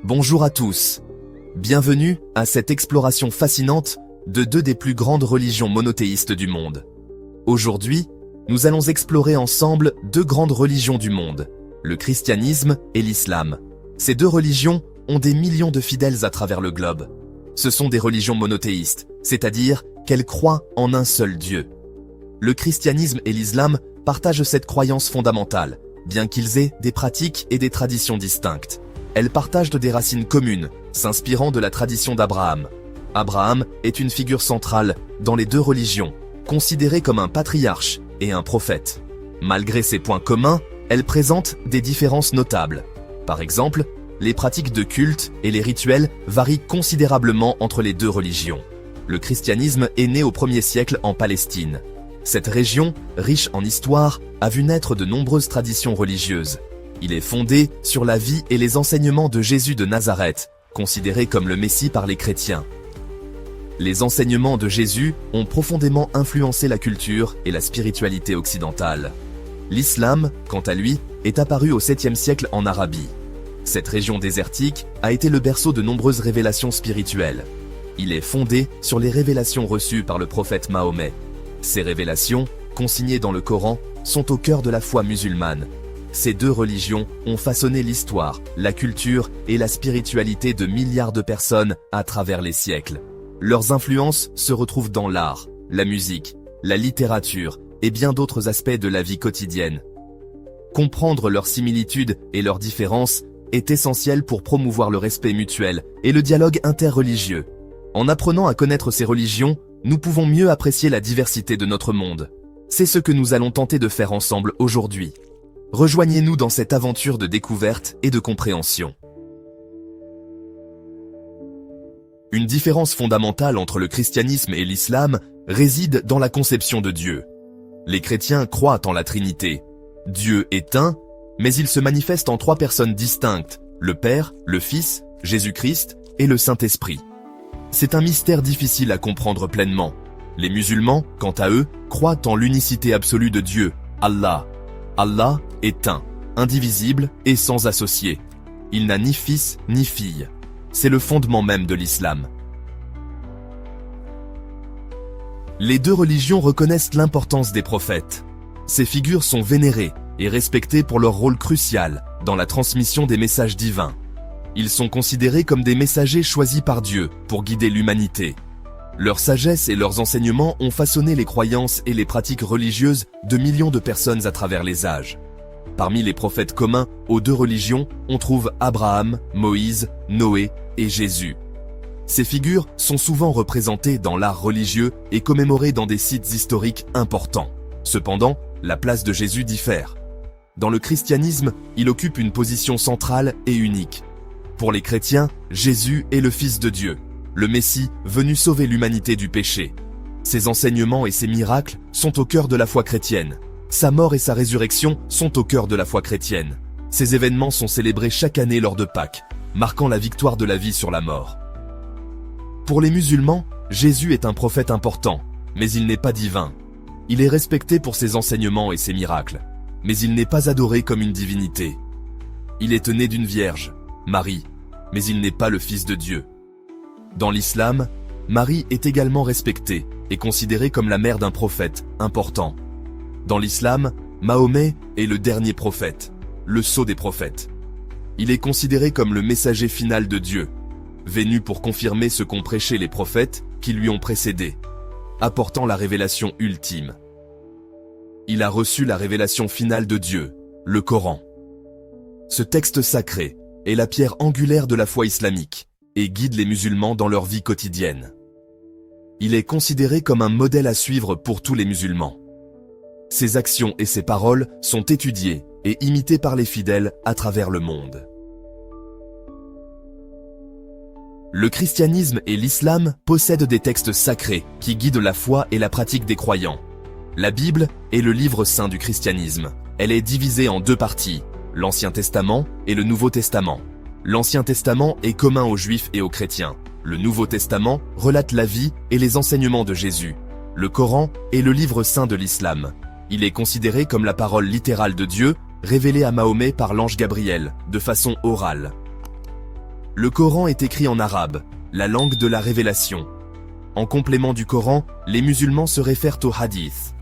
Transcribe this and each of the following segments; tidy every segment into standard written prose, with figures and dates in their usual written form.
Bonjour à tous. Bienvenue à cette exploration fascinante de deux des plus grandes religions monothéistes du monde. Aujourd'hui, nous allons explorer ensemble deux grandes religions du monde, le christianisme et l'islam. Ces deux religions ont des millions de fidèles à travers le globe. Ce sont des religions monothéistes, c'est-à-dire qu'elles croient en un seul Dieu. Le christianisme et l'islam partagent cette croyance fondamentale, bien qu'ils aient des pratiques et des traditions distinctes. Elles partagent des racines communes, s'inspirant de la tradition d'Abraham. Abraham est une figure centrale dans les deux religions, considérée comme un patriarche et un prophète. Malgré ces points communs, elles présentent des différences notables. Par exemple, les pratiques de culte et les rituels varient considérablement entre les deux religions. Le christianisme est né au 1er siècle en Palestine. Cette région, riche en histoire, a vu naître de nombreuses traditions religieuses. Il est fondé sur la vie et les enseignements de Jésus de Nazareth, considéré comme le Messie par les chrétiens. Les enseignements de Jésus ont profondément influencé la culture et la spiritualité occidentale. L'islam, quant à lui, est apparu au 7e siècle en Arabie. Cette région désertique a été le berceau de nombreuses révélations spirituelles. Il est fondé sur les révélations reçues par le prophète Mahomet. Ces révélations, consignées dans le Coran, sont au cœur de la foi musulmane. Ces deux religions ont façonné l'histoire, la culture et la spiritualité de milliards de personnes à travers les siècles. Leurs influences se retrouvent dans l'art, la musique, la littérature et bien d'autres aspects de la vie quotidienne. Comprendre leurs similitudes et leurs différences est essentiel pour promouvoir le respect mutuel et le dialogue interreligieux. En apprenant à connaître ces religions, nous pouvons mieux apprécier la diversité de notre monde. C'est ce que nous allons tenter de faire ensemble aujourd'hui. Rejoignez-nous dans cette aventure de découverte et de compréhension. Une différence fondamentale entre le christianisme et l'islam réside dans la conception de Dieu. Les chrétiens croient en la Trinité. Dieu est un, mais il se manifeste en trois personnes distinctes, le Père, le Fils, Jésus-Christ et le Saint-Esprit. C'est un mystère difficile à comprendre pleinement. Les musulmans, quant à eux, croient en l'unicité absolue de Dieu, Allah. Allah est un, indivisible et sans associé. Il n'a ni fils ni fille. C'est le fondement même de l'islam. Les deux religions reconnaissent l'importance des prophètes. Ces figures sont vénérées et respectées pour leur rôle crucial dans la transmission des messages divins. Ils sont considérés comme des messagers choisis par Dieu pour guider l'humanité. Leur sagesse et leurs enseignements ont façonné les croyances et les pratiques religieuses de millions de personnes à travers les âges. Parmi les prophètes communs aux deux religions, on trouve Abraham, Moïse, Noé et Jésus. Ces figures sont souvent représentées dans l'art religieux et commémorées dans des sites historiques importants. Cependant, la place de Jésus diffère. Dans le christianisme, il occupe une position centrale et unique. Pour les chrétiens, Jésus est le Fils de Dieu, le Messie venu sauver l'humanité du péché. Ses enseignements et ses miracles sont au cœur de la foi chrétienne. Sa mort et sa résurrection sont au cœur de la foi chrétienne. Ces événements sont célébrés chaque année lors de Pâques, marquant la victoire de la vie sur la mort. Pour les musulmans, Jésus est un prophète important, mais il n'est pas divin. Il est respecté pour ses enseignements et ses miracles, mais il n'est pas adoré comme une divinité. Il est né d'une vierge, Marie, mais il n'est pas le Fils de Dieu. Dans l'islam, Marie est également respectée et considérée comme la mère d'un prophète important. Dans l'islam, Mahomet est le dernier prophète, le sceau des prophètes. Il est considéré comme le messager final de Dieu, venu pour confirmer ce qu'ont prêché les prophètes qui lui ont précédé, apportant la révélation ultime. Il a reçu la révélation finale de Dieu, le Coran. Ce texte sacré est la pierre angulaire de la foi islamique et guide les musulmans dans leur vie quotidienne. Il est considéré comme un modèle à suivre pour tous les musulmans. Ses actions et ses paroles sont étudiées et imitées par les fidèles à travers le monde. Le christianisme et l'islam possèdent des textes sacrés qui guident la foi et la pratique des croyants. La Bible est le livre saint du christianisme. Elle est divisée en deux parties, l'Ancien Testament et le Nouveau Testament. L'Ancien Testament est commun aux Juifs et aux chrétiens. Le Nouveau Testament relate la vie et les enseignements de Jésus. Le Coran est le livre saint de l'islam. Il est considéré comme la parole littérale de Dieu, révélée à Mahomet par l'ange Gabriel, de façon orale. Le Coran est écrit en arabe, la langue de la révélation. En complément du Coran, les musulmans se réfèrent aux hadiths.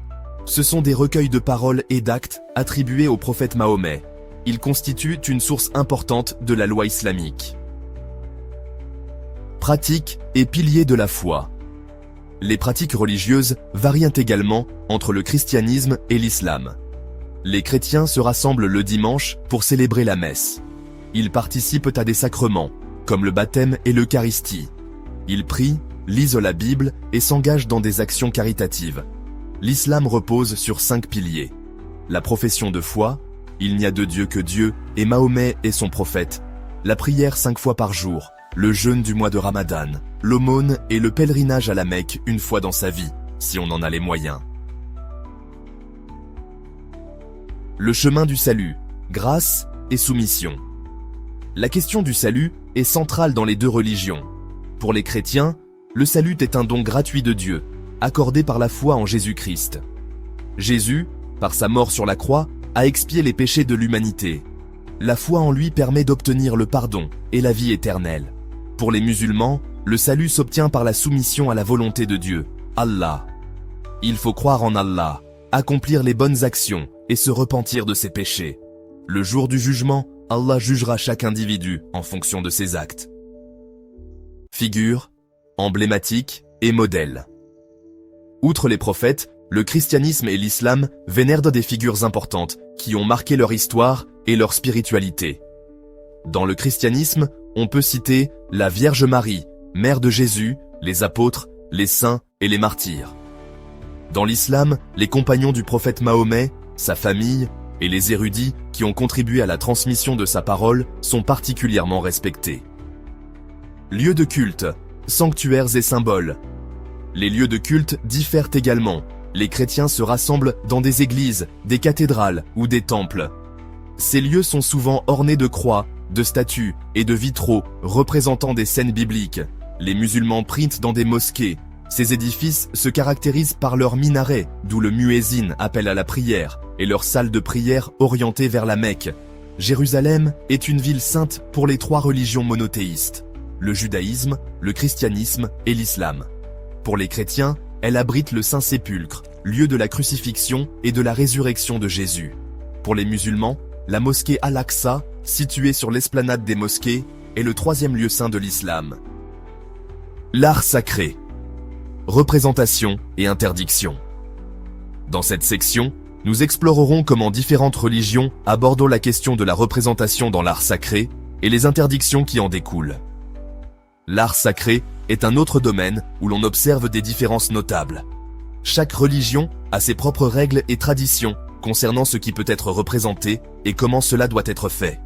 Ce sont des recueils de paroles et d'actes attribués au prophète Mahomet. Ils constituent une source importante de la loi islamique. Pratiques et piliers de la foi. Les pratiques religieuses varient également entre le christianisme et l'islam. Les chrétiens se rassemblent le dimanche pour célébrer la messe. Ils participent à des sacrements, comme le baptême et l'Eucharistie. Ils prient, lisent la Bible et s'engagent dans des actions caritatives. L'islam repose sur 5 piliers. La profession de foi, il n'y a de Dieu que Dieu, et Mahomet est son prophète. La prière 5 fois par jour, le jeûne du mois de Ramadan, l'aumône et le pèlerinage à la Mecque une fois dans sa vie, si on en a les moyens. Le chemin du salut, grâce et soumission. La question du salut est centrale dans les deux religions. Pour les chrétiens, le salut est un don gratuit de Dieu, accordé par la foi en Jésus-Christ. Jésus, par sa mort sur la croix, a expié les péchés de l'humanité. La foi en lui permet d'obtenir le pardon et la vie éternelle. Pour les musulmans, le salut s'obtient par la soumission à la volonté de Dieu, Allah. Il faut croire en Allah, accomplir les bonnes actions et se repentir de ses péchés. Le jour du jugement, Allah jugera chaque individu en fonction de ses actes. Figures, emblématiques et modèles. Outre les prophètes, le christianisme et l'islam vénèrent des figures importantes qui ont marqué leur histoire et leur spiritualité. Dans le christianisme, on peut citer la Vierge Marie, mère de Jésus, les apôtres, les saints et les martyrs. Dans l'islam, les compagnons du prophète Mahomet, sa famille et les érudits qui ont contribué à la transmission de sa parole sont particulièrement respectés. Lieux de culte, sanctuaires et symboles. Les lieux de culte diffèrent également. Les chrétiens se rassemblent dans des églises, des cathédrales ou des temples. Ces lieux sont souvent ornés de croix, de statues et de vitraux représentant des scènes bibliques. Les musulmans prient dans des mosquées. Ces édifices se caractérisent par leurs minarets, d'où le muezzin appelle à la prière, et leurs salles de prière orientées vers la Mecque. Jérusalem est une ville sainte pour les 3 religions monothéistes, le judaïsme, le christianisme et l'islam. Pour les chrétiens, elle abrite le Saint-Sépulcre, lieu de la crucifixion et de la résurrection de Jésus. Pour les musulmans, la mosquée Al-Aqsa, située sur l'esplanade des mosquées, est le 3e lieu saint de l'islam. L'art sacré. Représentation et interdiction. Dans cette section, nous explorerons comment différentes religions abordent la question de la représentation dans l'art sacré et les interdictions qui en découlent. L'art sacré est un autre domaine où l'on observe des différences notables. Chaque religion a ses propres règles et traditions concernant ce qui peut être représenté et comment cela doit être fait.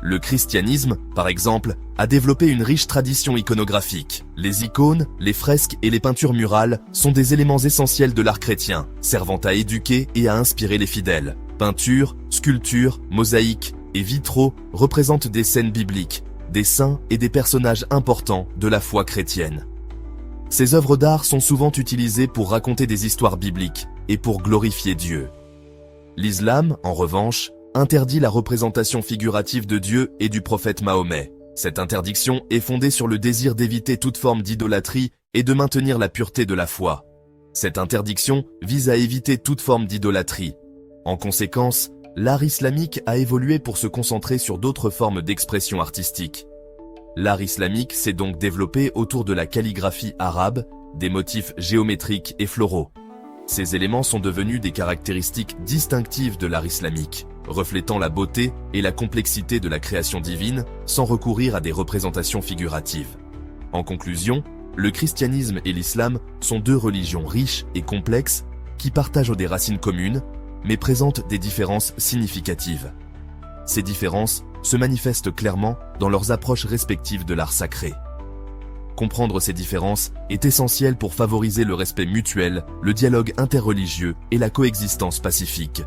Le christianisme, par exemple, a développé une riche tradition iconographique. Les icônes, les fresques et les peintures murales sont des éléments essentiels de l'art chrétien, servant à éduquer et à inspirer les fidèles. Peintures, sculptures, mosaïques et vitraux représentent des scènes bibliques, des saints et des personnages importants de la foi chrétienne. Ces œuvres d'art sont souvent utilisées pour raconter des histoires bibliques et pour glorifier Dieu. L'islam, en revanche, interdit la représentation figurative de Dieu et du prophète Mahomet. Cette interdiction est fondée sur le désir d'éviter toute forme d'idolâtrie et de maintenir la pureté de la foi. Cette interdiction vise à éviter toute forme d'idolâtrie. En conséquence, l'art islamique a évolué pour se concentrer sur d'autres formes d'expression artistique. L'art islamique s'est donc développé autour de la calligraphie arabe, des motifs géométriques et floraux. Ces éléments sont devenus des caractéristiques distinctives de l'art islamique, reflétant la beauté et la complexité de la création divine sans recourir à des représentations figuratives. En conclusion, le christianisme et l'islam sont 2 religions riches et complexes qui partagent des racines communes, mais présentent des différences significatives. Ces différences se manifestent clairement dans leurs approches respectives de l'art sacré. Comprendre ces différences est essentiel pour favoriser le respect mutuel, le dialogue interreligieux et la coexistence pacifique.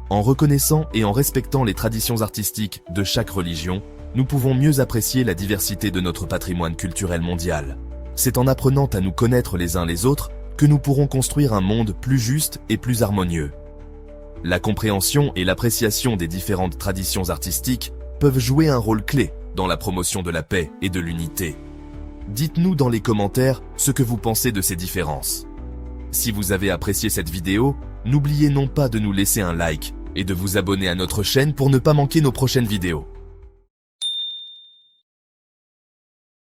En reconnaissant et en respectant les traditions artistiques de chaque religion, nous pouvons mieux apprécier la diversité de notre patrimoine culturel mondial. C'est en apprenant à nous connaître les uns les autres que nous pourrons construire un monde plus juste et plus harmonieux. La compréhension et l'appréciation des différentes traditions artistiques peuvent jouer un rôle clé dans la promotion de la paix et de l'unité. Dites-nous dans les commentaires ce que vous pensez de ces différences. Si vous avez apprécié cette vidéo, n'oubliez non pas de nous laisser un like et de vous abonner à notre chaîne pour ne pas manquer nos prochaines vidéos.